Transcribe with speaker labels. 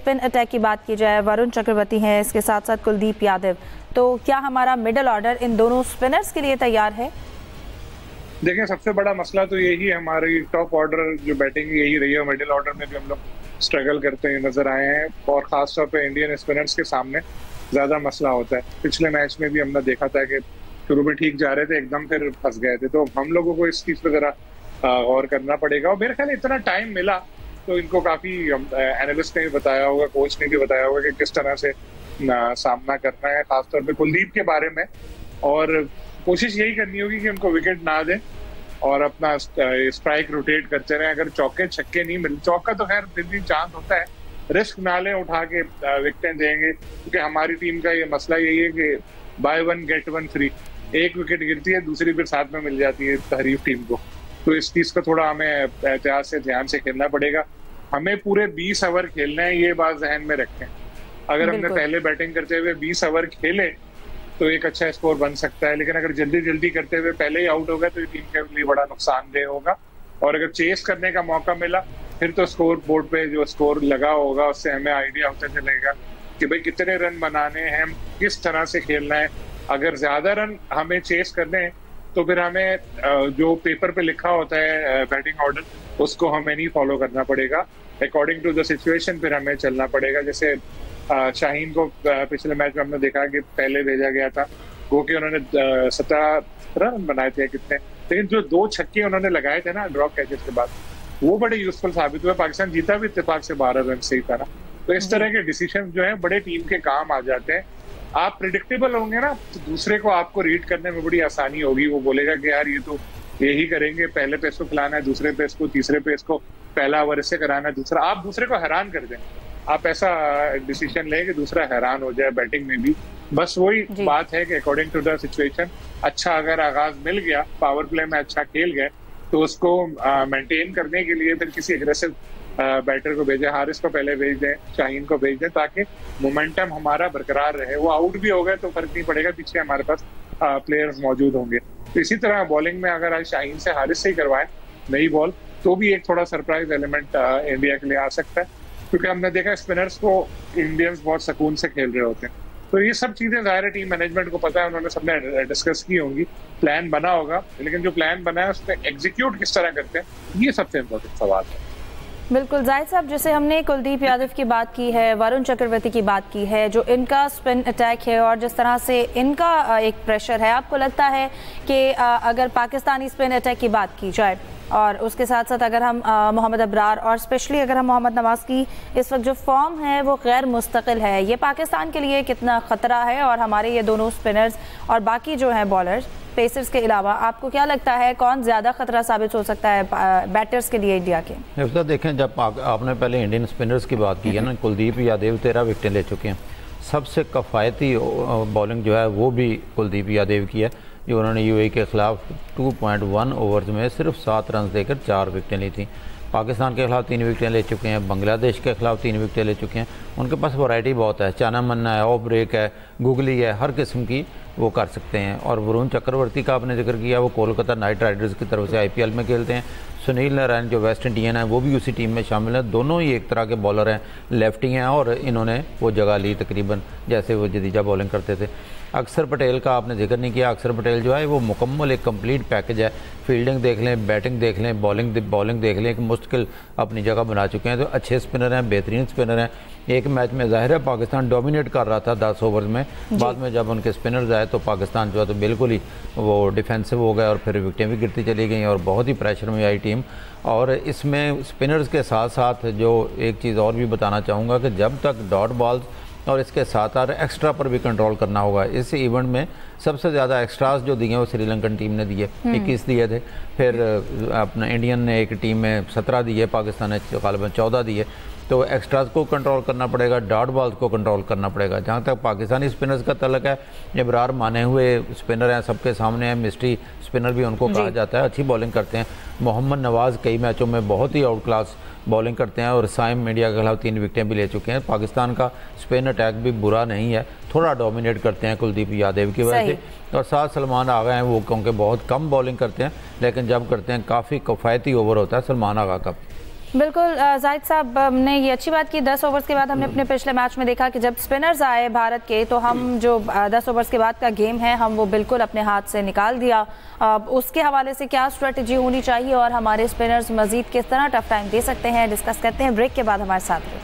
Speaker 1: Spin attack की बात की जाए, वरुण चक्रवर्ती हैं, इसके साथ साथ कुलदीप यादव, तो क्या हमारा मिडिल ऑर्डर इन दोनों स्पिनर्स के लिए तैयार है?
Speaker 2: देखिए, सबसे बड़ा मसला तो यही है, हमारी टॉप ऑर्डर जो बैटिंग यही रही है। मिडिल ऑर्डर में भी हम लोग स्ट्रगल करते हुए नजर आए हैं और खासतौर पे इंडियन स्पिनर्स के सामने ज्यादा मसला होता है। पिछले मैच में भी हमने देखा था कि शुरू में ठीक जा रहे थे, एकदम फिर फंस गए थे। तो हम लोगों को इस चीज पे जरा गौर करना पड़ेगा। और मेरे ख्याल इतना टाइम मिला तो इनको काफी एनालिस्ट ने भी बताया होगा, कोच ने भी बताया होगा कि किस तरह से सामना करना है, खासतौर पे कुलदीप के बारे में। और कोशिश यही करनी होगी कि उनको विकेट ना दें और अपना स्ट्राइक रोटेट करते रहे। अगर चौके छक्के नहीं मिले, चौका तो खैर फिर भी चांस होता है, रिस्क ना लें उठा के विकेटें देंगे। क्योंकि हमारी टीम का ये मसला यही है कि by one get one free, एक विकेट गिरती है दूसरी फिर साथ में मिल जाती है हरीफ टीम को। तो इस चीज का थोड़ा हमें एहतियात से ध्यान से खेलना पड़ेगा। हमें पूरे 20 ओवर खेलना है, ये बात जहन में रखें। अगर हमने पहले बैटिंग करते हुए 20 ओवर खेले तो एक अच्छा स्कोर बन सकता है, लेकिन अगर जल्दी जल्दी करते हुए पहले ही आउट हो गए तो ये टीम के लिए बड़ा नुकसानदेह होगा। और अगर चेस करने का मौका मिला फिर तो स्कोर बोर्ड पे जो स्कोर लगा होगा उससे हमें आइडिया होता चलेगा कि भाई कितने रन बनाने हैं, हम किस तरह से खेलना है। अगर ज्यादा रन हमें चेस करने हैं तो फिर हमें जो पेपर पे लिखा होता है बैटिंग ऑर्डर उसको हमें नहीं फॉलो करना पड़ेगा। अकॉर्डिंग टू द सिचुएशन फिर हमें चलना पड़ेगा। जैसे शाहीन को पिछले मैच में हमने देखा कि पहले भेजा गया था, वो कि उन्होंने 17 रन बनाए थे कितने, लेकिन जो 2 छक्के उन्होंने लगाए थे ना ड्रॉप कैचेस के बाद, वो बड़े यूजफुल साबित हुए। पाकिस्तान जीता भी इत्तेफाक से 12 रन से ही था ना। तो इस तरह के डिसीजन जो है बड़े टीम के काम आ जाते हैं। आप प्रिडिक्टेबल होंगे ना तो दूसरे को आपको रीड करने में बड़ी आसानी होगी। वो बोलेगा कि यार ये तो यही करेंगे, पहले पे इसको खिलाना है, दूसरे पे इसको, तीसरे पे इसको, पहला ओवर इससे कराना है, दूसरा। आप दूसरे को हैरान कर दें, आप ऐसा डिसीजन लें कि दूसरा हैरान हो जाए बैटिंग में भी। बस वही बात है कि अकॉर्डिंग टू द सिचुएशन अच्छा अगर आगाज मिल गया, पावर प्ले में अच्छा खेल गए तो उसको मेंटेन करने के लिए फिर किसी एग्रेसिव बैटर को भेजें, हारिस को पहले भेज दें, शाहीन को भेज दें, ताकि मोमेंटम हमारा बरकरार रहे। वो आउट भी हो गए तो फर्क नहीं पड़ेगा, पीछे हमारे पास प्लेयर्स मौजूद होंगे। तो इसी तरह बॉलिंग में अगर आज शाहीन से हारिस से ही करवाएं नई बॉल तो भी एक थोड़ा सरप्राइज एलिमेंट इंडिया के लिए आ सकता है। क्योंकि हमने देखा स्पिनर्स को इंडियंस बहुत सुकून से खेल रहे होते हैं। तो ये सब चीजें ज़ाहिर है टीम मैनेजमेंट को पता है, उन्होंने सबने डिस्कस की होंगी, प्लान बना होगा, लेकिन जो प्लान बना है उसमें एग्जीक्यूट किस तरह करते हैं ये सबसे इम्पोर्टेंट सवाल है।
Speaker 1: बिल्कुल जाहिद साहब, जैसे हमने कुलदीप यादव की बात की है, वरुण चक्रवर्ती की बात की है, जो इनका स्पिन अटैक है और जिस तरह से इनका एक प्रेशर है, आपको लगता है कि अगर पाकिस्तानी स्पिन अटैक की बात की जाए और उसके साथ साथ अगर हम मोहम्मद अबरार और स्पेशली अगर हम मोहम्मद नवाज की इस वक्त जो फॉर्म है वो गैर मुस्तकिल है, ये पाकिस्तान के लिए कितना ख़तरा है? और हमारे ये दोनों स्पिनर्स और बाकी जो हैं बॉलर्स पेसर्स के अलावा आपको क्या लगता है कौन ज़्यादा ख़तरा साबित हो सकता है बैटर्स के लिए इंडिया के?
Speaker 3: तो देखें, जब आपने पहले इंडियन स्पिनर्स की बात की है ना, कुलदीप यादव 13 विकेटें ले चुके हैं। सबसे कफ़ायती बॉलिंग जो है वो भी कुलदीप यादव की है, जो उन्होंने यूएई के ख़िलाफ़ 2.1 ओवर्स में सिर्फ 7 रन देकर 4 विकेटें ली थी। पाकिस्तान के खिलाफ 3 विकेटें ले चुके हैं, बांग्लादेश के खिलाफ 3 विकेटें ले चुके हैं। उनके पास वैरायटी बहुत है, चाना मन्ना है, ऑफ ब्रेक है, गुगली है, हर किस्म की वो कर सकते हैं। और वरुण चक्रवर्ती का आपने जिक्र किया, वो कोलकाता नाइट राइडर्स की तरफ से आईपीएल में खेलते हैं। सुनील नारायण जो वेस्ट इंडियन है वो भी उसी टीम में शामिल है। दोनों ही एक तरह के बॉलर हैं, लेफ्टी हैं, और इन्होंने वो जगह ली तकरीबन जैसे वो जदीजा बॉलिंग करते थे। अक्षर पटेल का आपने जिक्र नहीं किया। अक्षर पटेल जो है वो मुकम्मल एक कंप्लीट पैकेज है। फील्डिंग देख लें, बैटिंग देख लें, बॉलिंग देख लें, एक मुश्किल अपनी जगह बना चुके हैं। तो अच्छे स्पिनर हैं, बेहतरीन स्पिनर हैं। एक मैच में ज़ाहिर है पाकिस्तान डोमिनेट कर रहा था 10 ओवर में, बाद में जब उनके स्पिनर्स आए तो पाकिस्तान जो है तो बिल्कुल ही वो डिफेंसिव हो गया और फिर विकेटें भी गिरती चली गई और बहुत ही प्रेशर में आई टीम। और इसमें स्पिनर्स के साथ साथ जो एक चीज़ और भी बताना चाहूँगा कि जब तक डॉट बॉल्स और इसके साथ साथ एक्स्ट्रा पर भी कंट्रोल करना होगा। इस इवेंट में सबसे ज़्यादा एक्स्ट्रास जो दिए वो श्रीलंकन टीम ने दिए, 21 दिए थे। फिर अपना इंडियन ने एक टीम में 17 दिए, पाकिस्तान ने गालिबन 14 दिए। तो एक्स्ट्रास को कंट्रोल करना पड़ेगा, डॉट बॉल्स को कंट्रोल करना पड़ेगा। जहाँ तक पाकिस्तानी स्पिनर्स का तल्लक है, इब्रार माने हुए स्पिनर हैं, सबके सामने हैं, मिस्ट्री स्पिनर भी उनको कहा जाता है, अच्छी बॉलिंग करते हैं। मोहम्मद नवाज़ कई मैचों में बहुत ही आउट क्लास बॉलिंग करते हैं और साइम इंडिया के खिलाफ 3 विकेटें भी ले चुके हैं। पाकिस्तान का स्पिन अटैक भी बुरा नहीं है, थोड़ा डोमिनेट करते हैं कुलदीप यादव की वजह से। और साथ सलमान आगा हैं, वो क्योंकि बहुत कम बॉलिंग करते हैं, लेकिन जब करते हैं काफ़ी किफ़ायती ओवर होता है सलमान आगा का।
Speaker 1: बिल्कुल जाहिद साहब, हमने ये अच्छी बात की 10 ओवर्स के बाद हमने अपने पिछले मैच में देखा कि जब स्पिनर्स आए भारत के तो हम जो 10 ओवर्स के बाद का गेम है हम वो बिल्कुल अपने हाथ से निकाल दिया। उसके हवाले से क्या स्ट्रेटजी होनी चाहिए और हमारे स्पिनर्स मजीद किस तरह टफ टाइम दे सकते हैं, डिस्कस करते हैं ब्रेक के बाद। हमारे साथ